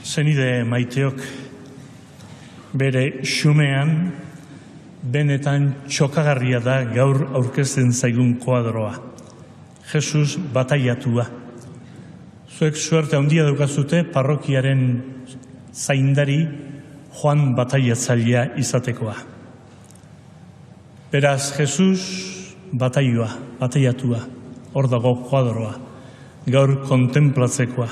Zenide maiteok bere xumean benetan txokagarria da gaur aurkezten zaigun koadroa. Jesus bataiatua. Zuek suerte handia daukazute parrokiaren zaindari Juan bataiatzailea izatekoa. Beraz, Jesus bataiatua, hor dago koadroa, gaur kontemplatzekoa.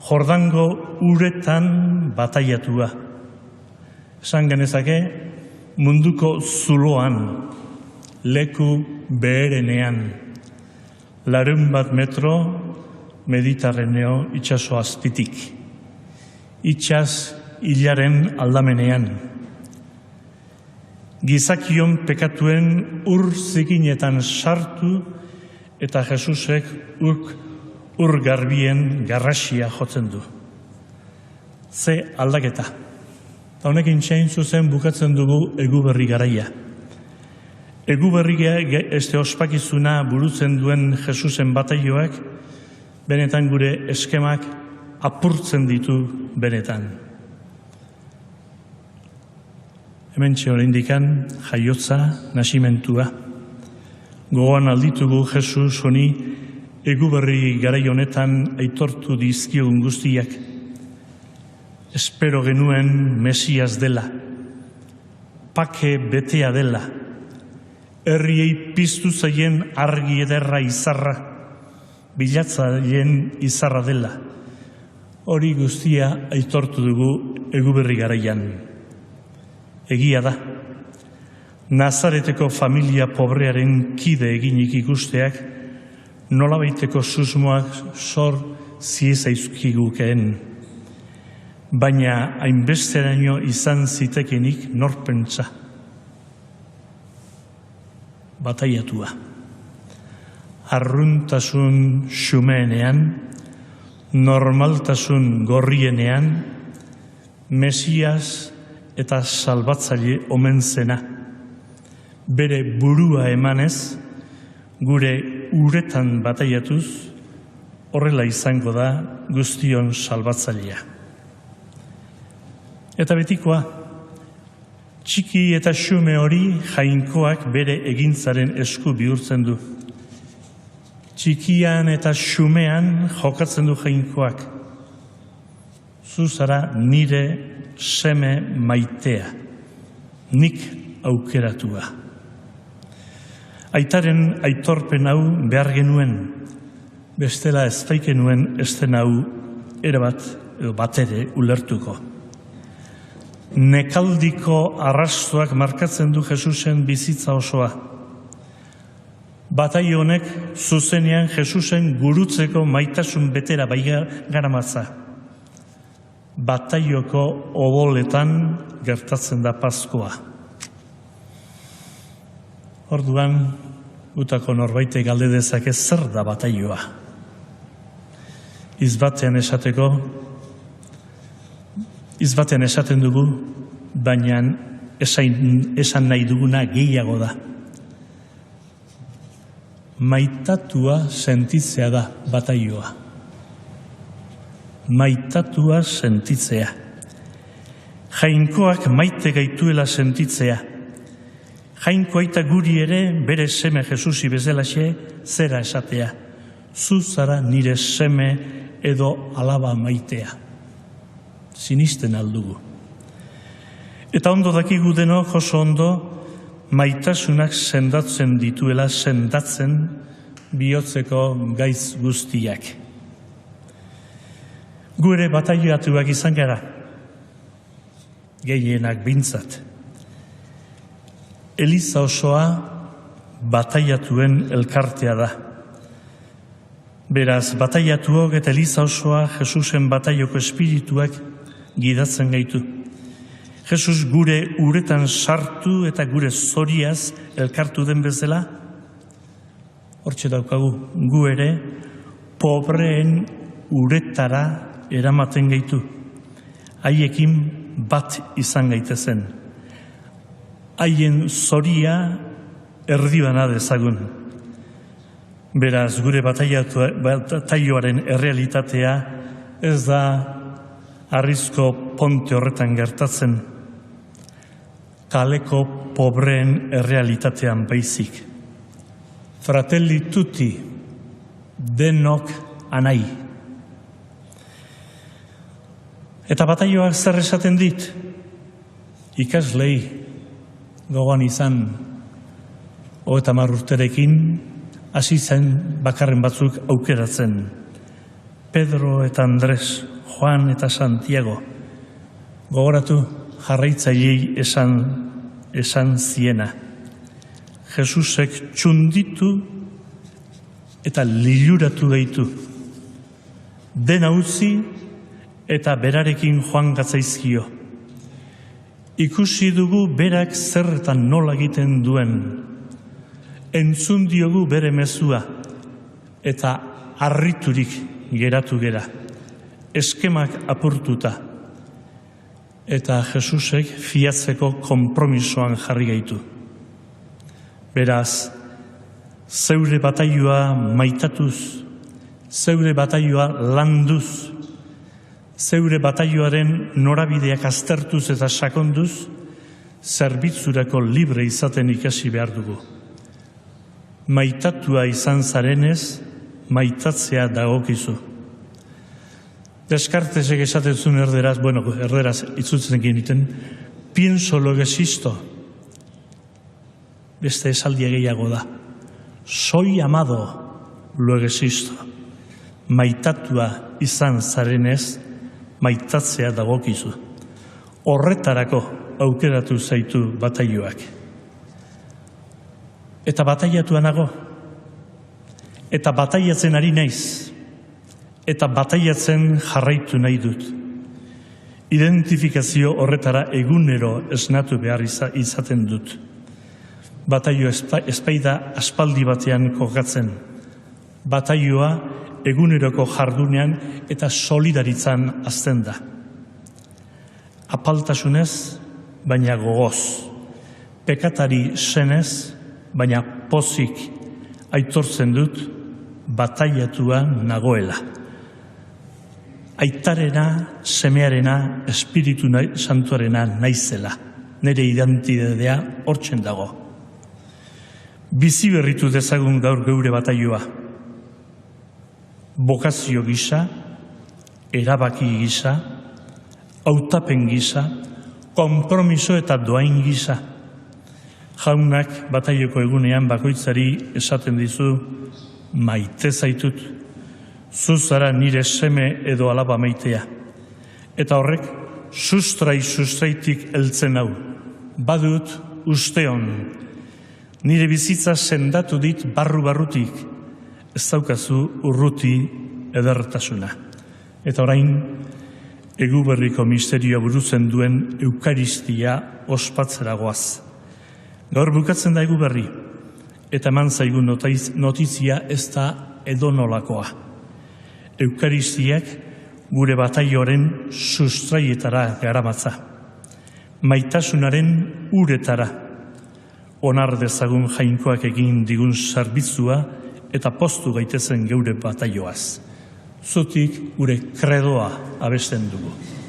Jordango uretan bataiatua. Esan genezake, munduko zuloan, leku beherenean, 100 metro Mediterraneo itsaso azpitik. Itsas hilaren aldamenean. Gizakion pekatuen zikinetan sartu eta Jesusek ur garbien garrasia jotzen du. Ze aldaketa. Eta honekin txain zuzen bukatzen dugu eguberri garaia. Eguberria este ospakizuna burutzen duen Jesusen bataioak benetan gure eskemak apurtzen ditu benetan. Hementxe oraindikan jaiotza, nasimentua. Gogoan alditugu Jesus honi eguberri garai honetan aitortu dizkiogun guztiak. Espero genuen Mesias dela, pake betea dela, herriei piztu zaien argi ederra izarra, bilatzaien izarra dela. Hori guztia aitortu dugu eguberri garaian. Egia da, Nazareteko familia pobrearen kide eginik ikusteak nolabaiteko susmoak sor ziezaizkigukeen. Baina hainbesteraino izan zitekenik norpentsa. Bataiatua. Arruntasun xumeenean, normaltasun gorrienean, Mesias eta salbatzaile omen zena. Bere burua emanez, gure uretan bataiatuz, horrela izango da guztion salbatzailea. Eta betikoa, txiki eta xume hori jainkoak bere egintzaren esku bihurtzen du. Txikian eta xumean jokatzen du jainkoak. Zu zara nire seme maitea, nik aukeratua. Aitaren aitorpen hau behar genuen, bestela ez baikenuen esten hau erabat edo batere ulertuko. Nekaldiko arrastoak markatzen du Jesusen bizitza osoa. Bataio honek zuzenean Jesusen gurutzeko maitasun betera baigaramatza. Bataioko oboletan gertatzen da Paskoa. Orduan, gutako norbaitek galde dezake zer da bataioa. Izbatean esaten dugu, baina esan nahi duguna gehiago da. Maitatua sentitzea da bataioa. Maitatua sentitzea. Jainkoak maite gaituela sentitzea. Jainko aita guri ere bere seme Jesusi bezalaxe zera esatea. Zu zara nire seme edo alaba maitea. Sinisten aldugu. Eta ondo dakigu denok oso ondo maitasunak sendatzen dituela sendatzen bihotzeko gaitz guztiak. Gu ere bataiatuak izan gara, gehienak bintzat. Eliza osoa bataiatuen elkartea da. Beraz, bataiatuok eta Eliza osoa Jesusen bataioko espirituak gidatzen gaitu. Jesus gure uretan sartu eta gure zoriaz elkartu den bezala, hortxe daukagu, gu ere pobreen uretara eramaten gaitu. Haiekin bat izan gaitezen. Haien zoria erdibana dezagun. Beraz, gure bataioaren errealitatea ez da harrizko ponte horretan gertatzen, kaleko pobreen errealitatean baizik. Fratelli tutti, denok anai. Eta bataioak zer esaten dit? Ikaslei gogoan izan 30 urterekin hasi zen bakarren batzuk aukeratzen. Pedro eta Andres, Juan eta Santiago. Gogoratu jarraitzailei esan ziena. Jesusek txunditu eta liluratu gaitu. Dena utzi eta berarekin joan gatzaizkio. Ikusi dugu berak zer eta nola egiten duen. Entzun diogu bere mezua eta harriturik geratu gera. Eskemak apurtuta. Eta Jesusek fiatzeko konpromisoan jarri gaitu. Beraz, zeure bataioa maitatuz, zeure bataioa landuz, zeure bataioaren norabideak aztertuz eta sakonduz, zerbitzurako libre izaten ikasi behar dugu. Maitatua izan zarenez, maitatzea dagokizu. Descartesek esaten zuen erderaz, erderaz itzutzen egiten, pienso lo que existo. Beste esaldia gehiago da. Soy amado lo que existo. Maitatua izan zarenez, maitatzea dagokizu. Horretarako aukeratu zaitu bataioak. Eta bataiatua nago. Eta bataiatzen ari naiz. Eta bataiatzen jarraitu nahi dut. Identifikazio horretara egunero esnatu behar izaten dut. Bataio espaida aspaldi batean kokatzen. Bataioa eguneroko jardunean eta solidaritzan azten da. Apaltasunez, baina gogoz. Pekatari senez, baina pozik aitortzen dut bataiatua nagoela. Aitarena, semearena, espiritu santuarena naizela. Nere identitatea hortzen dago. Bizi berritu dezagun gaur geure bataioa. Bokazio gisa, erabaki gisa, hautapen gisa, konpromiso eta doain gisa. Jaunak bataioko egunean bakoitzari esaten dizu, maite zaitut, zu zara nire seme edo alaba maitea. Eta horrek, sustraitik heltzen hau. Badut usteon, nire bizitza sendatu dit barru-barrutik, ez daukazu urruti edertasuna. Eta orain, eguberriko misterioa burutzen duen eukaristia ospatzeragoaz. Gaur bukatzen da eguberri, eta eman zaigun notizia ez da edonolakoa. Eukaristiak gure bataioaren sustraietara garamatza. Maitasunaren uretara. Onar dezagun jainkoak egin digun zerbitzua eta poztu gaitezen geure bataioaz. Zutik gure kredoa abesten dugu. Amen.